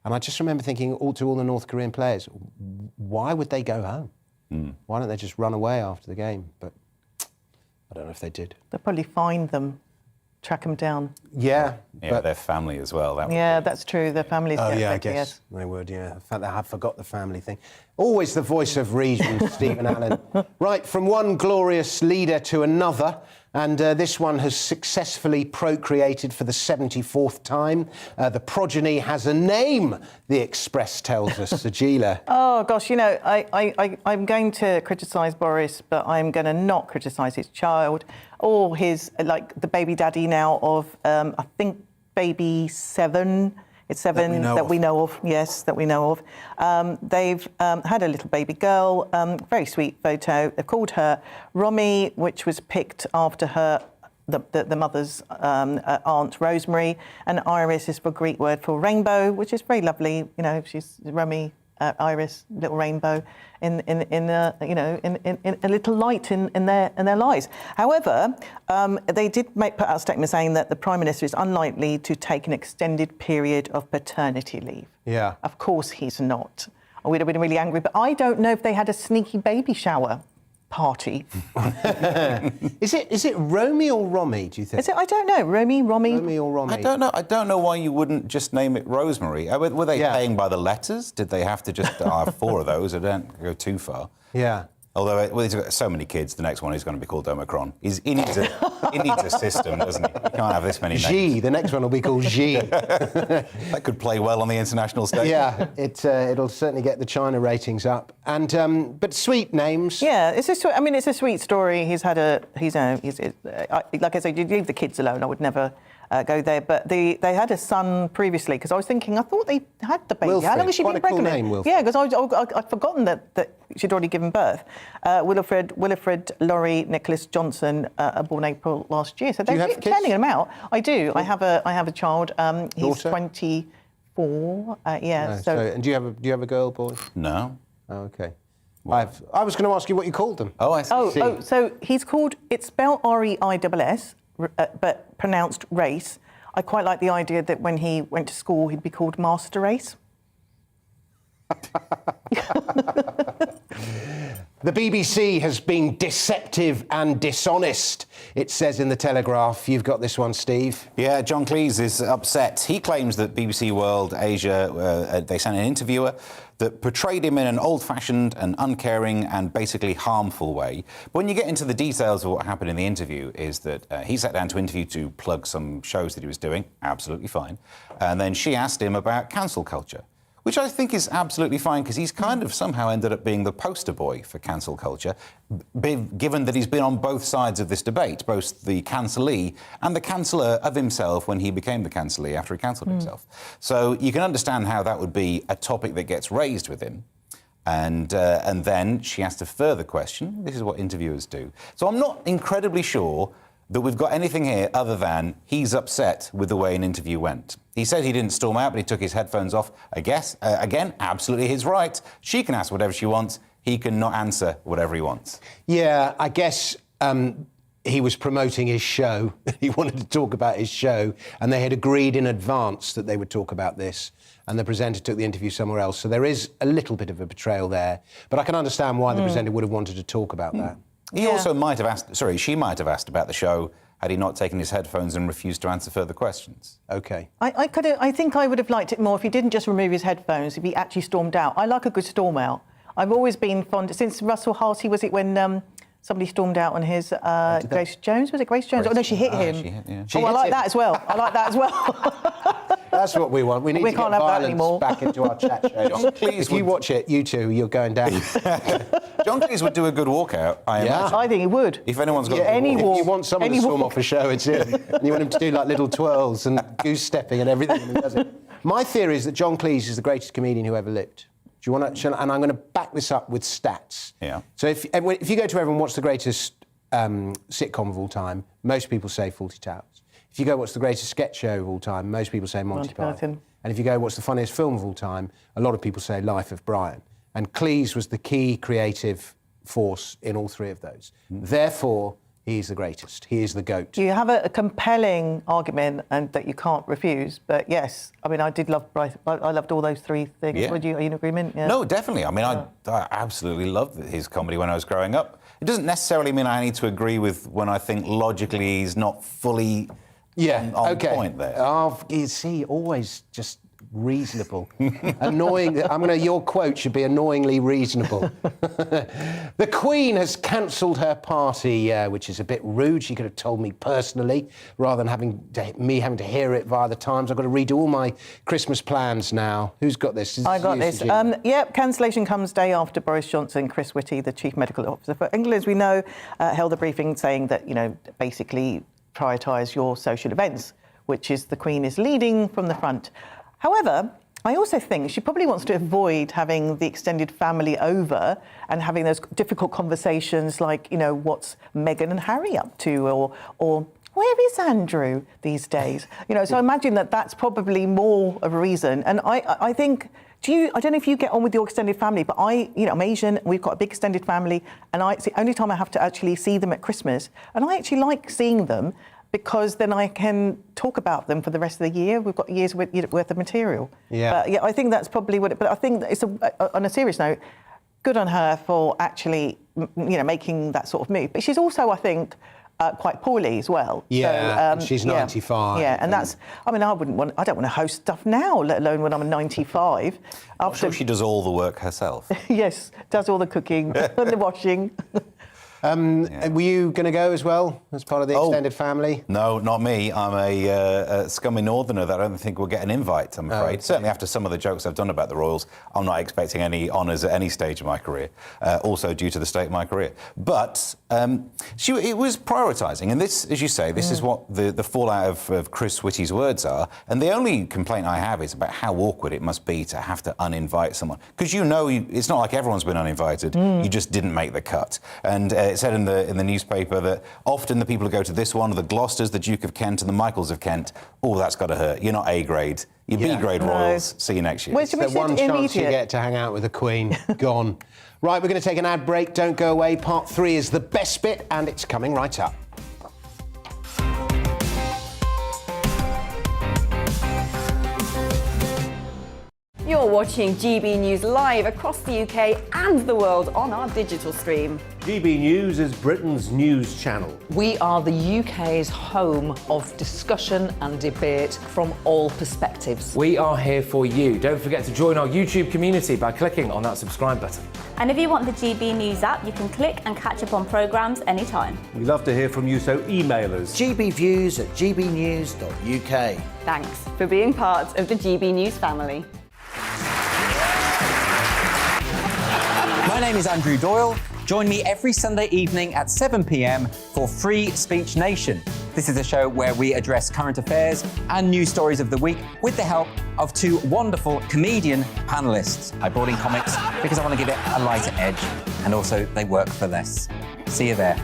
And I just remember thinking to all the North Korean players, why would they go home? Why don't they just run away after the game? But I don't know if they did. They'll probably find them, track them down. Yeah. Yeah, their family as well. That's true. Their families Oh, get yeah, I affected, guess yes. they would, yeah. In fact, I forgot the family thing. Always the voice of reason, Stephen Allen. Right, from one glorious leader to another, and this one has successfully procreated for the 74th time. The progeny has a name, the Express tells us. Sajila. Oh, gosh, I'm going to criticise Boris, but I'm going to not criticise his child or his, the baby daddy now of, I think, baby 7. It's 7 that we know of. Yes, that we know of. They've had a little baby girl, very sweet photo. They've called her Romy, which was picked after her, the mother's aunt, Rosemary, and Iris is the Greek word for rainbow, which is very lovely. She's Romy, Iris, little rainbow, in a little light in their lives. However, they did put out a statement saying that the Prime Minister is unlikely to take an extended period of paternity leave. Yeah. Of course he's not. We'd have been really angry, but I don't know if they had a sneaky baby shower party. Is it Romy or Romy, do you think? Is it? I don't know. Romy? Romy or Romy? I don't know. I don't know why you wouldn't just name it Rosemary. Were they paying by the letters? Did they have to just have 4 of those? I don't go too far. Yeah. Although he's got so many kids, the next one is going to be called Omicron. He needs a system, doesn't he? You can't have this many names. G, the next one will be called G. That could play well on the international stage. Yeah, it'll certainly get the China ratings up. And but sweet names. Yeah, it's a sweet story. He's had like I said, you leave the kids alone. I would never go there. But they had a son previously, because I thought they had the baby. Wilfred. How long has she Quite been a cool pregnant? name, Wilfred. Yeah, because I'd forgotten that she'd already given birth. Wilfred Laurie Nicholas Johnson, born April last year. So they're turning them out. I do. I have a child. He's 24. Yeah. No, so and do you have a girl, boy? No. Oh, okay. I was going to ask you what you called them. Oh, I see. So he's called. It's spelled R-E-I-S-S, but pronounced Race. I quite like the idea that when he went to school, he'd be called Master Race. The BBC has been deceptive and dishonest, it says in The Telegraph. You've got this one, Steve. Yeah, John Cleese is upset. He claims that BBC World Asia, they sent an interviewer that portrayed him in an old-fashioned and uncaring and basically harmful way. But when you get into the details of what happened in the interview, is that he sat down to interview to plug some shows that he was doing, absolutely fine, and then she asked him about cancel culture, Which I think is absolutely fine, because he's kind of somehow ended up being the poster boy for cancel culture, given that he's been on both sides of this debate, both the cancellee and the canceller of himself when he became the cancellee after he cancelled himself. So you can understand how that would be a topic that gets raised with him. And then she asked a further question. This is what interviewers do. So I'm not incredibly sure that we've got anything here other than he's upset with the way an interview went. He said he didn't storm out, but he took his headphones off. I guess, again, absolutely his right. She can ask whatever she wants. He can not answer whatever he wants. Yeah, I guess he was promoting his show. He wanted to talk about his show, and they had agreed in advance that they would talk about this, and the presenter took the interview somewhere else. So there is a little bit of a betrayal there. But I can understand why the presenter would have wanted to talk about that. He also might have asked, she might have asked about the show had he not taken his headphones and refused to answer further questions. OK. I think I would have liked it more if he didn't just remove his headphones, if he actually stormed out. I like a good storm out. I've always been fond, since Russell Harty, was it when somebody stormed out on his Grace Jones? Was it Grace Jones? Oh, no, she hit him. I like that as well. I like that as well. That's what we want. We need to get violence back into our chat shows. If you watch it, you two, you're going down. John Cleese would do a good walkout, I imagine. I think he would. If anyone's got any walk, if you want someone to storm off a show, it's him. And you want him to do like little twirls and goose stepping and everything, and he does it. My theory is that John Cleese is the greatest comedian who ever lived. Do you want to? And I'm going to back this up with stats. Yeah. So if you go to everyone, what's the greatest sitcom of all time? Most people say Fawlty Towers. If you go, what's the greatest sketch show of all time? Most people say Monty Python. And if you go, what's the funniest film of all time? A lot of people say Life of Brian. And Cleese was the key creative force in all three of those. Therefore, he's the greatest. He is the GOAT. You have a compelling argument and that you can't refuse. But yes, I mean, I did love Bryce. I loved all those three things. Yeah. Are you in agreement? Yeah. No, definitely. I mean, I absolutely loved his comedy when I was growing up. It doesn't necessarily mean I need to agree with when I think logically he's not fully on point there. Oh, you see, always just reasonable. Annoying. Your quote should be annoyingly reasonable. The Queen has cancelled her party, which is a bit rude. She could have told me personally, rather than having to hear it via the Times. I've got to redo all my Christmas plans now. Who's got this? I got this. Cancellation comes day after Boris Johnson, Chris Whitty, the Chief Medical Officer for England, as we know, held a briefing saying that, basically prioritise your social events, which is the Queen is leading from the front. However, I also think she probably wants to avoid having the extended family over and having those difficult conversations like, what's Meghan and Harry up to, or where is Andrew these days? So I imagine that's probably more of a reason. And I think, I don't know if you get on with your extended family, but I'm Asian, we've got a big extended family, and it's the only time I have to actually see them at Christmas. And I actually like seeing them, because then I can talk about them for the rest of the year. We've got years worth of material. Yeah. But I think that's probably what. But I think it's on a serious note, good on her for actually, making that sort of move. But she's also, I think, quite poorly as well. Yeah. So, she's 95. Yeah, and that's. I mean, I don't want to host stuff now, let alone when I'm 95. I'm sure she does all the work herself. Yes, does all the cooking and the washing. Were you going to go as well, as part of the extended family? No, not me. I'm a scummy northerner that I don't think will get an invite, I'm afraid. Okay. Certainly after some of the jokes I've done about the Royals, I'm not expecting any honours at any stage of my career, also due to the state of my career. But it was prioritising, and this, as you say, this is what the fallout of Chris Whitty's words are, and the only complaint I have is about how awkward it must be to have to uninvite someone. Because it's not like everyone's been uninvited, you just didn't make the cut. And it said in the newspaper that often the people who go to this one are the Gloucesters, the Duke of Kent and the Michaels of Kent. Oh, that's got to hurt. You're not A grade. You're B grade Royals. See you next year. It's the one chance you get to hang out with the Queen. Gone. Right, we're going to take an ad break. Don't go away. Part 3 is the best bit, and it's coming right up. You're watching GB News live across the UK and the world on our digital stream. GB News is Britain's news channel. We are the UK's home of discussion and debate from all perspectives. We are here for you. Don't forget to join our YouTube community by clicking on that subscribe button. And if you want the GB News app, you can click and catch up on programmes anytime. We love to hear from you, so email us. gbviews@gbnews.uk. Thanks for being part of the GB News family. name is Andrew Doyle. Join me every Sunday evening at 7 p.m. for Free Speech Nation. This is a show where we address current affairs and news stories of the week with the help of two wonderful comedian panellists. I brought in comics because I want to give it a lighter edge, and also they work for less. See you there.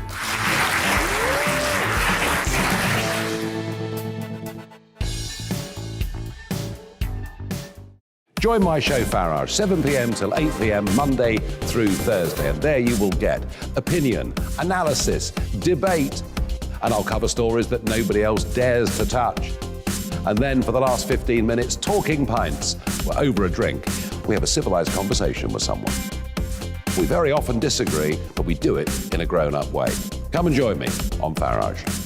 Join my show Farage, 7 p.m. till 8 p.m. Monday through Thursday, and there you will get opinion, analysis, debate, and I'll cover stories that nobody else dares to touch. And then for the last 15 minutes, talking pints. We're over a drink. We have a civilized conversation with someone. We very often disagree, but we do it in a grown-up way. Come and join me on Farage.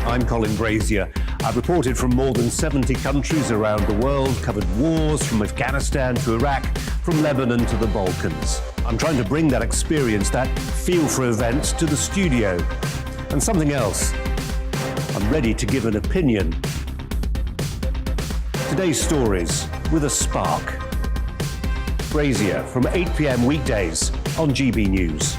I'm Colin Brazier. I've reported from more than 70 countries around the world, covered wars from Afghanistan to Iraq, from Lebanon to the Balkans. I'm trying to bring that experience, that feel for events, to the studio. And something else. I'm ready to give an opinion. Today's stories with a spark. Brazier from 8 p.m. weekdays on GB News.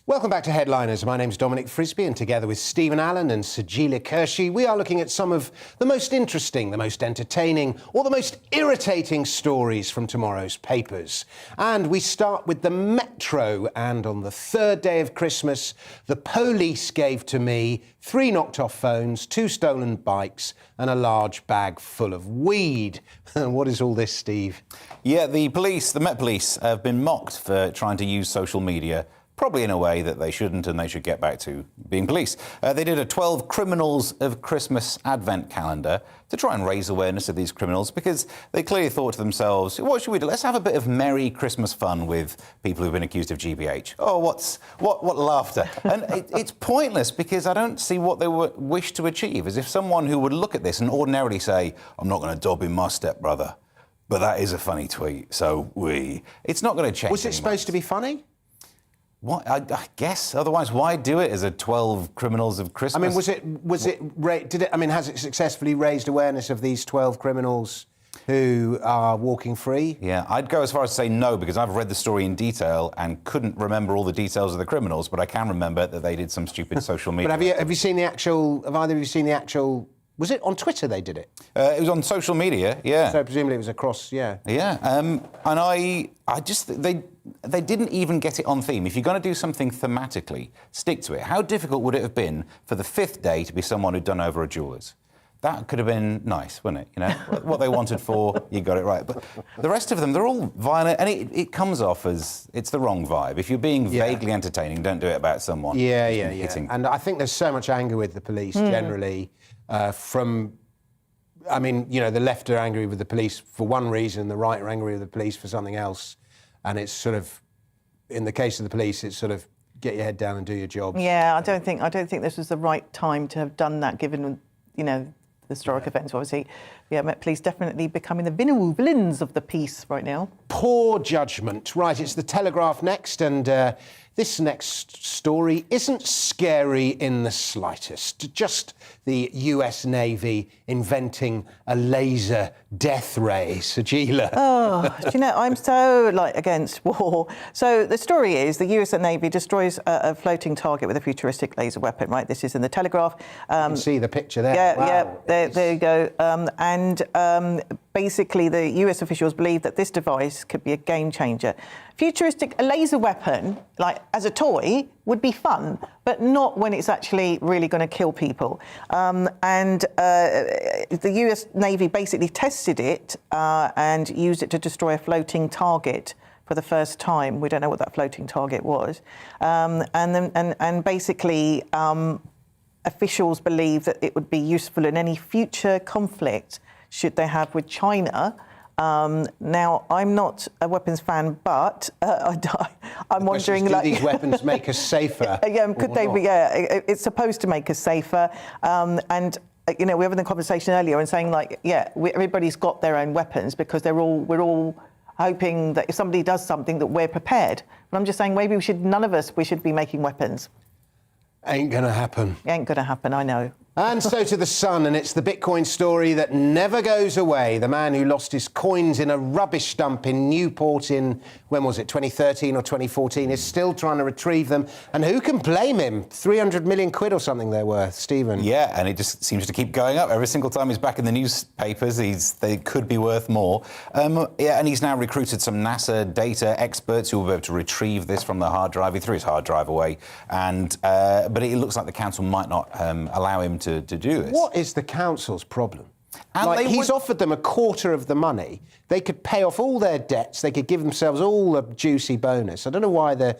Welcome back to Headliners. My name's Dominic Frisby, and together with Stephen Allen and Sajila Kershi, we are looking at some of the most interesting, the most entertaining, or the most irritating stories from tomorrow's papers. And we start with the Metro, and on the third day of Christmas, the police gave to me 3 knocked-off phones, 2 stolen bikes, and a large bag full of weed. What is all this, Steve? Yeah, the Met Police, have been mocked for trying to use social media probably in a way that they shouldn't, and they should get back to being police. They did a 12 Criminals of Christmas advent calendar to try and raise awareness of these criminals, because they clearly thought to themselves, what should we do? Let's have a bit of merry Christmas fun with people who've been accused of GBH. Oh, what laughter. And it's pointless, because I don't see what they wish to achieve. As if someone who would look at this and ordinarily say, I'm not going to dob in my stepbrother, but that is a funny tweet, so it's not going to change. Was it supposed to be funny? What, I guess. Otherwise, why do it as a 12 Criminals of Christmas? I mean, has it successfully raised awareness of these 12 criminals who are walking free? Yeah, I'd go as far as to say no, because I've read the story in detail and couldn't remember all the details of the criminals, but I can remember that they did some stupid social media. But have you seen the actual? Have either of you seen the actual? Was it on Twitter they did it? It was on social media, yeah. So presumably it was across, yeah. Yeah, and I just, they didn't even get it on theme. If you're going to do something thematically, stick to it. How difficult would it have been for the 5th day to be someone who'd done over a jeweller's? That could have been nice, wouldn't it? You know, what they wanted for, you got it right. But the rest of them, they're all violent, and it comes off as it's the wrong vibe. If you're being vaguely entertaining, don't do it about someone. Yeah. And I think there's so much anger with the police generally. The left are angry with the police for one reason, the right are angry with the police for something else. And it's sort of, in the case of the police, it's sort of get your head down and do your job. Yeah, I don't think this was the right time to have done that, given, the historic events, obviously. Yeah, Met Police definitely becoming the villains of the piece right now. Poor judgment. Right, it's the Telegraph next, and this next story isn't scary in the slightest. Just the US Navy inventing a laser death ray. Sajila. Oh, do you know, I'm so, against war. So the story is the US Navy destroys a floating target with a futuristic laser weapon, right? This is in the Telegraph. You can see the picture there. Yeah, wow. There you go. Basically, the US officials believe that this device could be a game changer. Futuristic laser weapon, as a toy, would be fun, but not when it's actually really going to kill people. The US Navy basically tested it and used it to destroy a floating target for the first time. We don't know what that floating target was. Basically, officials believe that it would be useful in any future conflict should they have with China. Now, I'm not a weapons fan, but I'm wondering, do these weapons make us safer? Could they be? Yeah, it's supposed to make us safer. We were having a conversation earlier and saying, everybody's got their own weapons because we're all hoping that if somebody does something that we're prepared. But I'm just saying maybe none of us should be making weapons. Ain't gonna happen. Ain't gonna happen, I know. And so to The Sun, and it's the Bitcoin story that never goes away. The man who lost his coins in a rubbish dump in Newport in, when was it, 2013 or 2014, is still trying to retrieve them. And who can blame him? 300 million quid or something they're worth, Stephen. Yeah, and it just seems to keep going up. Every single time he's back in the newspapers, they could be worth more. Yeah, and he's now recruited some NASA data experts who will be able to retrieve this from the hard drive. He threw his hard drive away, and but it looks like the council might not allow him to do this. What is the council's problem? And he's offered them a quarter of the money. They could pay off all their debts. They could give themselves all a juicy bonus. I don't know why the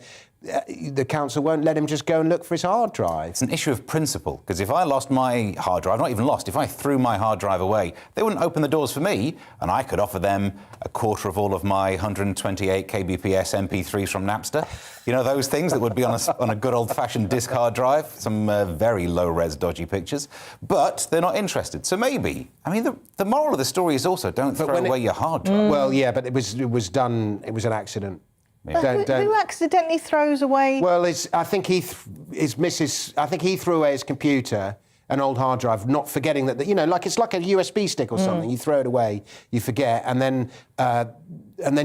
council won't let him just go and look for his hard drive. It's an issue of principle, because if I lost my hard drive, not even lost, if I threw my hard drive away, they wouldn't open the doors for me, and I could offer them a quarter of all of my 128 kbps MP3s from Napster. You know, those things that would be on a good old-fashioned disk hard drive, some very low-res dodgy pictures, but they're not interested. So maybe, I mean, the moral of the story is also don't throw away your hard drive. Well, yeah, but it was done, it was an accident. But who accidentally throws away? Well, I think he threw away his computer, an old hard drive, not forgetting that, like it's like a USB stick or something. You throw it away, you forget, and then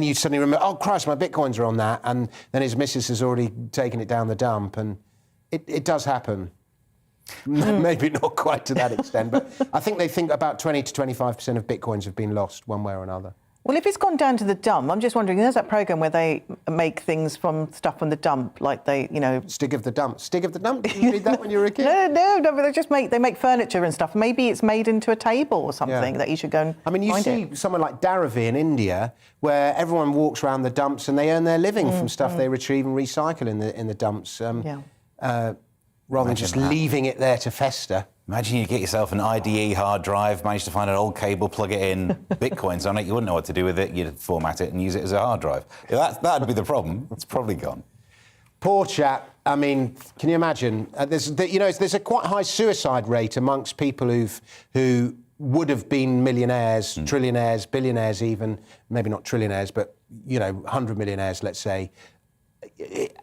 you suddenly remember, oh Christ, my bitcoins are on that, and then his missus has already taken it down the dump, and it does happen. Maybe not quite to that extent, but I think they think about 20 to 25% of bitcoins have been lost one way or another. Well, if it's gone down to the dump, I'm just wondering, there's that programme where they make things from stuff from the dump, like they, Stig of the dump. Stig of the dump? Did you read that when you were a kid? No, but they make furniture and stuff. Maybe it's made into a table or something that you should go and I mean, you see someone like Dharavi in India, where everyone walks around the dumps and they earn their living from stuff they retrieve and recycle in the dumps, rather than just leaving it there to fester. Imagine you get yourself an IDE hard drive, manage to find an old cable, plug it in, bitcoins on it, you wouldn't know what to do with it, you'd format it and use it as a hard drive. That'd be the problem. It's probably gone. Poor chap. I mean, can you imagine? There's a quite high suicide rate amongst people who would have been millionaires, trillionaires, billionaires even, maybe not trillionaires, but, 100 millionaires, let's say.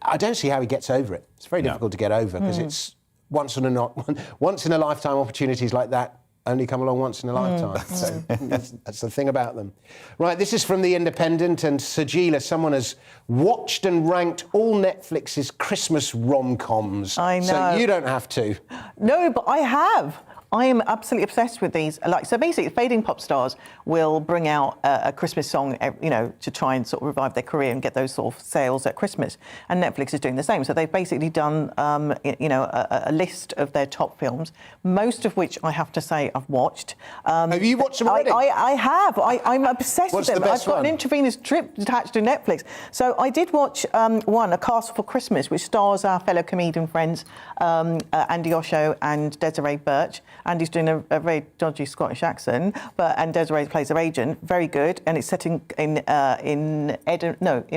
I don't see how he gets over it. It's very difficult to get over because it's once in a lifetime opportunities like that only come along once in a lifetime. So that's the thing about them. Right, this is from The Independent, and Sajila, someone has watched and ranked all Netflix's Christmas rom-coms. I know. So you don't have to. No, but I have. I am absolutely obsessed with these. So basically, fading pop stars will bring out a Christmas song, to try and sort of revive their career and get those sort of sales at Christmas. And Netflix is doing the same. So they've basically done, a list of their top films, most of which I have to say I've watched. Have you watched them already? I have. I'm obsessed with them. I've got an intravenous drip attached to Netflix. So I did watch one, A Castle for Christmas, which stars our fellow comedian friends Andy Osho and Desiree Birch. Andy's doing a very dodgy Scottish accent, and Desiree plays her agent. Very good, and it's set in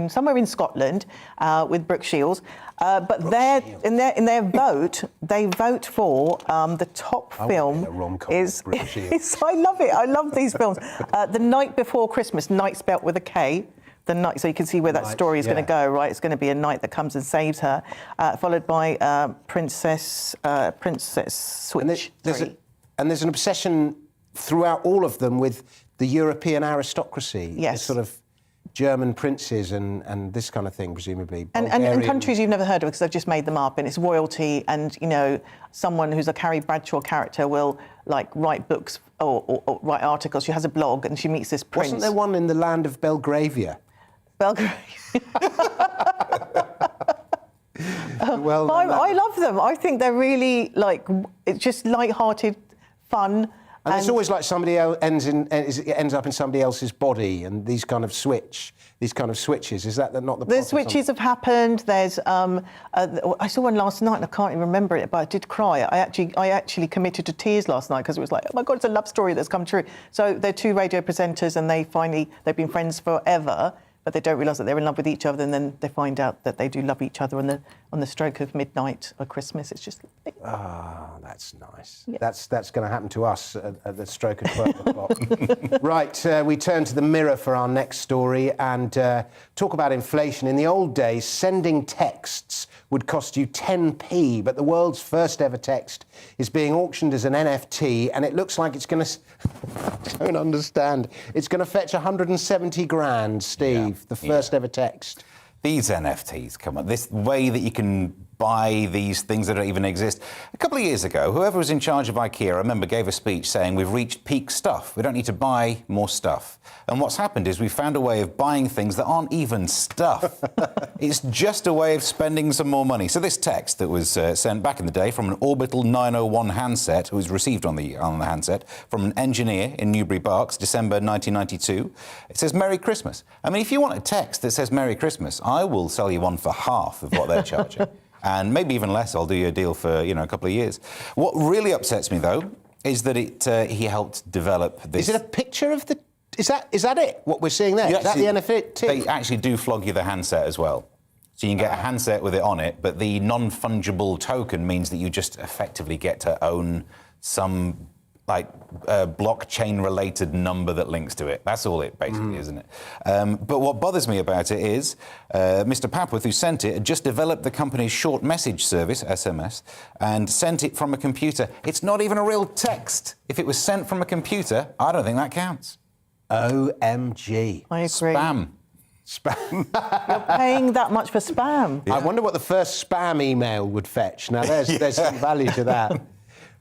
somewhere in Scotland with Brooke Shields. But in their vote, they vote for the top film is. I love it. I love these films. The Night Before Christmas, night spelt with a K. The night, so you can see where that story is going to go, right? It's going to be a knight that comes and saves her, followed by Princess Switch. And there's an obsession throughout all of them with the European aristocracy. Yes. The sort of German princes and this kind of thing, presumably. And countries you've never heard of because they've just made them up, and it's royalty, and someone who's a Carrie Bradshaw character will write books or write articles. She has a blog and she meets this prince. Wasn't there one in the land of Belgravia? Well, I love them. I think they're really it's just light-hearted fun. And it's always like somebody else ends up in somebody else's body, and these kind of switches. Is that not the plot? The switches have happened. There's I saw one last night and I can't even remember it, but I did cry. I actually committed to tears last night because it was like, oh my God, it's a love story that's come true. So they're two radio presenters, and they've been friends forever, but they don't realise that they're in love with each other, and then they find out that they do love each other, and on the stroke of midnight or Christmas. It's just... That's nice. Yeah. That's going to happen to us at the stroke of 12 o'clock. Right, we turn to the Mirror for our next story and talk about inflation. In the old days, sending texts would cost you 10p, but the world's first ever text is being auctioned as an NFT, and it looks like it's going to... I don't understand. It's going to fetch 170 grand, Steve, the first ever text. These NFTs, come on, this way that you can buy these things that don't even exist. A couple of years ago, whoever was in charge of IKEA, I remember, gave a speech saying we've reached peak stuff. We don't need to buy more stuff. And what's happened is we've found a way of buying things that aren't even stuff. It's just a way of spending some more money. So this text that was sent back in the day from an Orbital 901 handset, it was received on the handset from an engineer in Newbury Barks, December 1992. It says, Merry Christmas. I mean, if you want a text that says Merry Christmas, I will sell you one for half of what they're charging. And maybe even less. I'll do you a deal for, a couple of years. What really upsets me, though, is that he helped develop this... Is it a picture of the... Is that it, what we're seeing there? Is that the NFT? They actually do flog you the handset as well. So you can get a handset with it on it, but the non-fungible token means that you just effectively get to own some... blockchain-related number that links to it. That's all it basically is, isn't it? But what bothers me about it is Mr. Papworth, who sent it, had just developed the company's short message service, SMS, and sent it from a computer. It's not even a real text. If it was sent from a computer, I don't think that counts. OMG. I agree. Spam. You're paying that much for spam. Yeah. I wonder what the first spam email would fetch. Now, there's some value to that.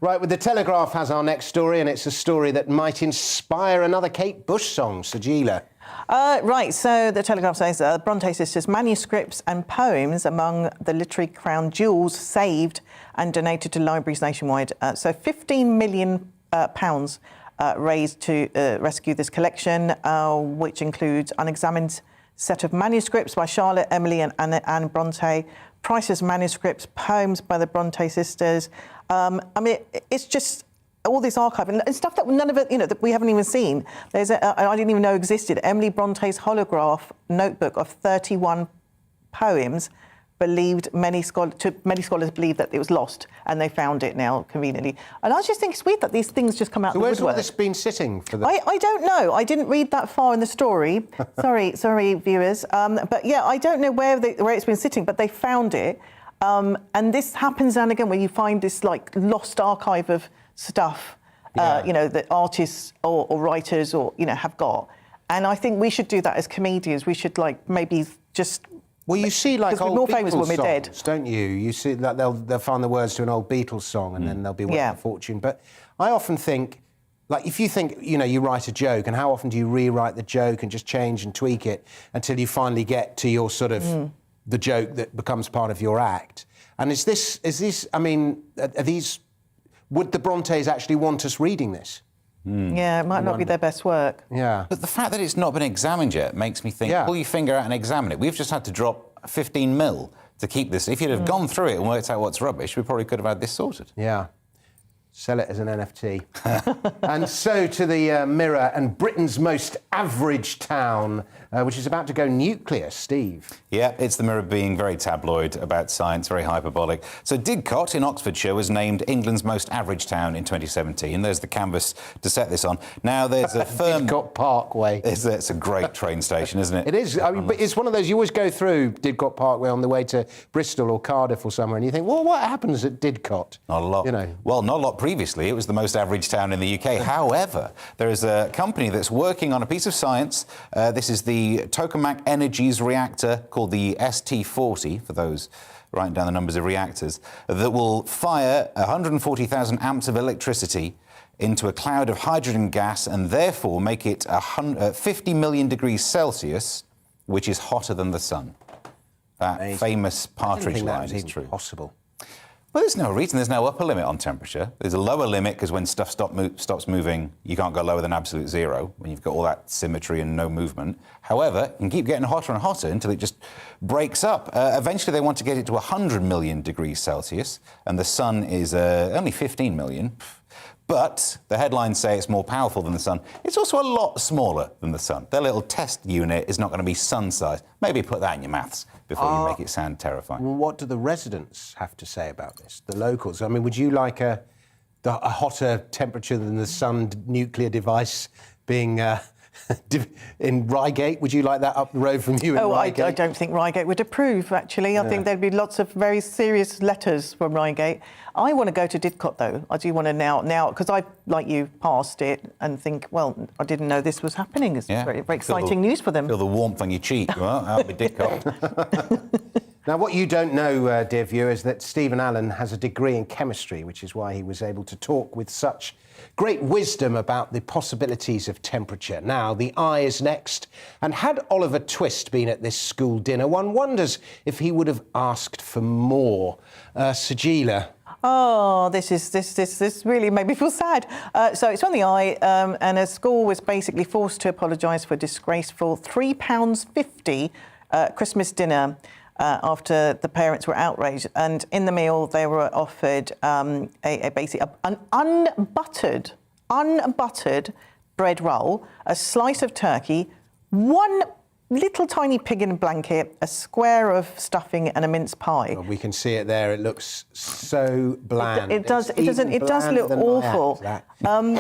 Right, well, The Telegraph has our next story, and it's a story that might inspire another Kate Bush song. Sajila. Right, so The Telegraph says Bronte sisters' manuscripts and poems among the literary crown jewels saved and donated to libraries nationwide. So £15 million raised to rescue this collection, which includes unexamined set of manuscripts by Charlotte, Emily and Anne Bronte, Price's manuscripts, poems by the Bronte sisters. I mean, it's just all this archive and stuff that none of it, that we haven't even seen. I didn't even know existed. Emily Bronte's holograph notebook of 31 poems, many scholars believe that it was lost, and they found it now conveniently. And I just think it's weird that these things just come out. So where's all this been sitting for? I don't know. I didn't read that far in the story. sorry, viewers. But yeah, I don't know where it's been sitting, but they found it. And this happens now and again, where you find this lost archive of stuff, that artists or writers have got. And I think we should do that as comedians. We should maybe just. Well, you see, old more Beatles famous when we're songs, dead, don't you? You see that they'll find the words to an old Beatles song, and then they'll be worth a fortune. But I often think, if you think, you write a joke, and how often do you rewrite the joke and just change and tweak it until you finally get to your sort of the joke that becomes part of your act? And is this? I mean, are these? Would the Brontes actually want us reading this? Yeah, it might not be their best work. Yeah. But the fact that it's not been examined yet makes me think, pull your finger out and examine it. We've just had to drop 15 mil to keep this. If you'd have gone through it and worked out what's rubbish, we probably could have had this sorted. Yeah. Sell it as an NFT. And so to the Mirror and Britain's most average town, which is about to go nuclear, Steve. Yeah, it's the Mirror being very tabloid about science, very hyperbolic. So Didcot in Oxfordshire was named England's most average town in 2017. There's the canvas to set this on. Now there's a firm... Didcot Parkway. It's a great train station, isn't it? It is. I mean, but it's one of those, you always go through Didcot Parkway on the way to Bristol or Cardiff or somewhere, and you think, well, what happens at Didcot? Not a lot. Well, not a lot previously. It was the most average town in the UK. However, there is a company that's working on a piece of science. This is the Tokamak Energies reactor called the ST40, for those writing down the numbers of reactors, that will fire 140,000 amps of electricity into a cloud of hydrogen gas and therefore make it 50 million degrees Celsius, which is hotter than the sun. That famous Partridge line is true. Possible. Well, there's no reason. There's no upper limit on temperature. There's a lower limit because when stuff stops moving, you can't go lower than absolute zero when you've got all that symmetry and no movement. However, you can keep getting hotter and hotter until it just breaks up. Eventually, they want to get it to 100 million degrees Celsius, and the sun is only 15 million. But the headlines say it's more powerful than the sun. It's also a lot smaller than the sun. Their little test unit is not going to be sun-sized. Maybe put that in your maths before you make it sound terrifying. Well, what do the residents have to say about this, the locals? I mean, would you like a hotter temperature than the sun nuclear device being in Reigate? Would you like that up the road from you in Reigate? I don't think Reigate would approve, actually. I think there'd be lots of very serious letters from Reigate. I want to go to Didcot, though. I do want to now, because I, like you, passed it and think, well, I didn't know this was happening. It's very, very exciting news for them. Feel the warmth on your cheek. Well, I'll be Didcot. Now, what you don't know, dear viewer, is that Stephen Allen has a degree in chemistry, which is why he was able to talk with such great wisdom about the possibilities of temperature. Now, the eye is next. And had Oliver Twist been at this school dinner, one wonders if he would have asked for more. Sajila. Oh, this really made me feel sad. So it's on the eye, and a school was basically forced to apologise for a disgraceful £3.50 Christmas dinner after the parents were outraged. And in the meal, they were offered basically an unbuttered bread roll, a slice of turkey, one little tiny pig in a blanket, a square of stuffing, and a mince pie. Well, we can see it there. It looks so bland. It does look awful. And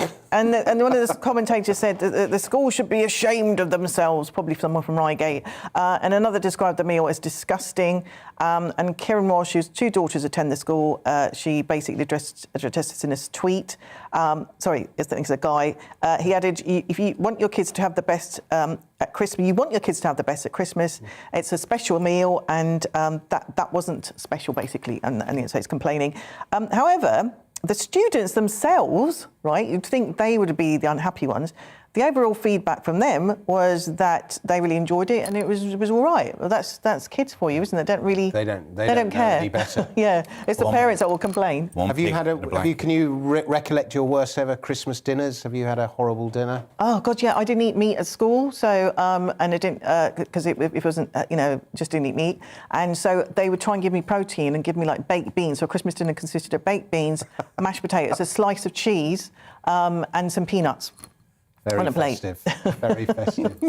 one of the commentators said that the school should be ashamed of themselves, probably someone from Reigate. And another described the meal as disgusting. And Kieran Walsh, whose two daughters attend the school, she basically addressed this in a tweet. Sorry, I think it's a guy. He added, if you want your kids to have the best at Christmas, you want your kids to have the best at Christmas. It's a special meal, and that wasn't special, basically. And so it's complaining. However, the students themselves, right, you'd think they would be the unhappy ones. The overall feedback from them was that they really enjoyed it and it was all right. Well, that's kids for you, isn't it? They don't care. Any better. Yeah, it's the parents that will complain. Can you recollect your worst ever Christmas dinners? Have you had a horrible dinner? Oh God, yeah. I didn't eat meat at school, so and I didn't because it wasn't just didn't eat meat, and so they would try and give me protein and give me like baked beans. So a Christmas dinner consisted of baked beans, mashed potatoes, a slice of cheese, and some peanuts. Very on a plate. festive. Very festive.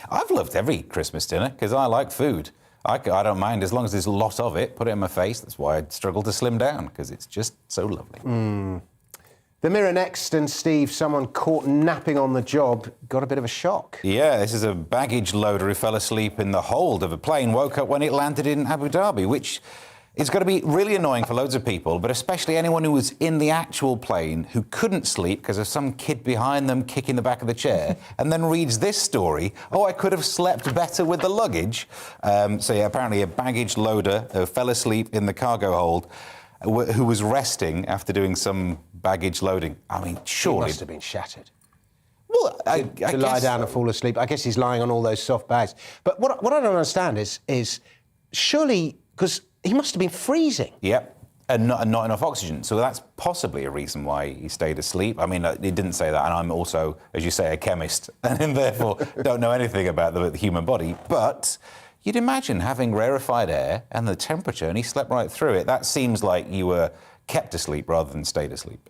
I've loved every Christmas dinner because I like food. I don't mind as long as there's a lot of it. Put it in my face. That's why I struggle to slim down, because it's just so lovely. The Mirror next, and Steve, someone caught napping on the job got a bit of a shock. Yeah, this is a baggage loader who fell asleep in the hold of a plane, woke up when it landed in Abu Dhabi, which is going to be really annoying for loads of people, but especially anyone who was in the actual plane who couldn't sleep because of some kid behind them kicking the back of the chair, and then reads this story, oh, I could have slept better with the luggage. So yeah, apparently a baggage loader fell asleep in the cargo hold who was resting after doing some baggage loading. I mean, surely... He must have been shattered. Well, I to lie down and fall asleep. I guess he's lying on all those soft bags. But what I don't understand is surely, because he must have been freezing. Yep, and not enough oxygen. So that's possibly a reason why he stayed asleep. I mean, he didn't say that, and I'm also, as you say, a chemist, and therefore don't know anything about the human body. But you'd imagine having rarefied air and the temperature, and he slept right through it. That seems like you were kept asleep rather than stayed asleep.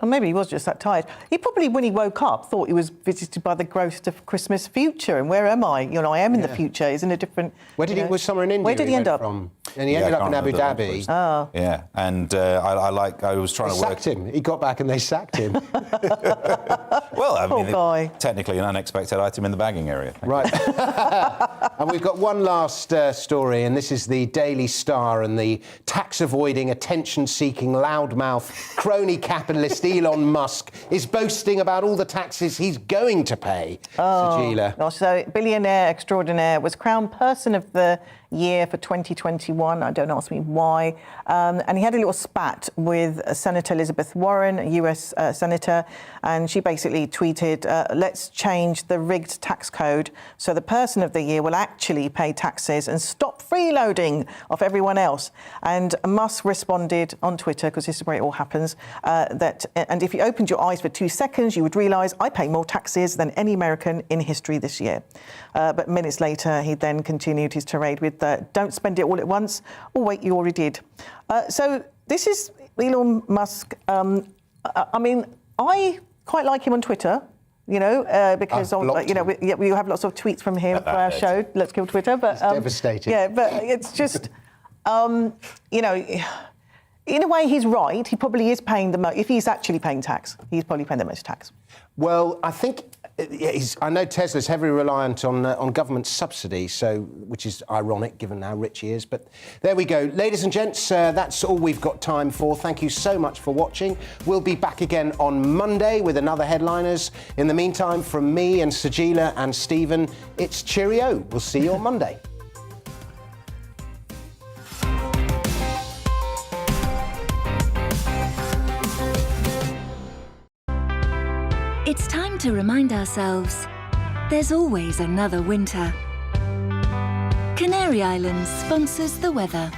Or maybe he was just that tired. He probably, when he woke up, thought he was visited by the ghost of Christmas future. And where am I? You know, I am in the future. He's in a different... Where did he... Was somewhere in India? Where did he end up? From? And he ended up in Abu Dhabi. Oh. Yeah, and I was trying to work... Sacked him. He got back and they sacked him. Well, I mean, guy. Technically an unexpected item in the bagging area. Right. And we've got one last story, and this is the Daily Star, and the tax-avoiding, attention-seeking, loudmouth, crony capitalist Elon Musk is boasting about all the taxes he's going to pay. Sajila. So, billionaire extraordinaire was crowned Person of the Year for 2021. I don't ask me why. And he had a little spat with Senator Elizabeth Warren, a US senator, and she basically tweeted, let's change the rigged tax code so the Person of the Year will actually pay taxes and stop freeloading of everyone else. And Musk responded on Twitter, because this is where it all happens, and if you opened your eyes for 2 seconds, you would realise I pay more taxes than any American in history this year. But minutes later, he then continued his tirade with, don't spend it all at once. Oh, wait, you already did. So this is Elon Musk I mean, I quite like him on Twitter. You know, because we have lots of tweets from him for our show. Let's Kill Twitter. But it's devastating. Yeah, but it's just, you know, in a way, he's right. He probably is paying the most. If he's actually paying tax, he's probably paying the most tax. Well, I think I know Tesla's heavily reliant on government subsidy, which is ironic given how rich he is. But there we go, ladies and gents. That's all we've got time for. Thank you so much for watching. We'll be back again on Monday with another Headliners. In the meantime, from me and Sajila and Stephen, it's cheerio. We'll see you on Monday. It's time to remind ourselves there's always another winter. Canary Islands sponsors the weather.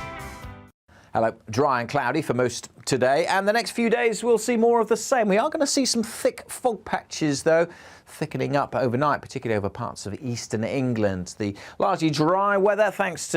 Hello. Dry and cloudy for most today, and the next few days we'll see more of the same. We are going to see some thick fog patches, though, thickening up overnight, particularly over parts of eastern England. The largely dry weather, thanks to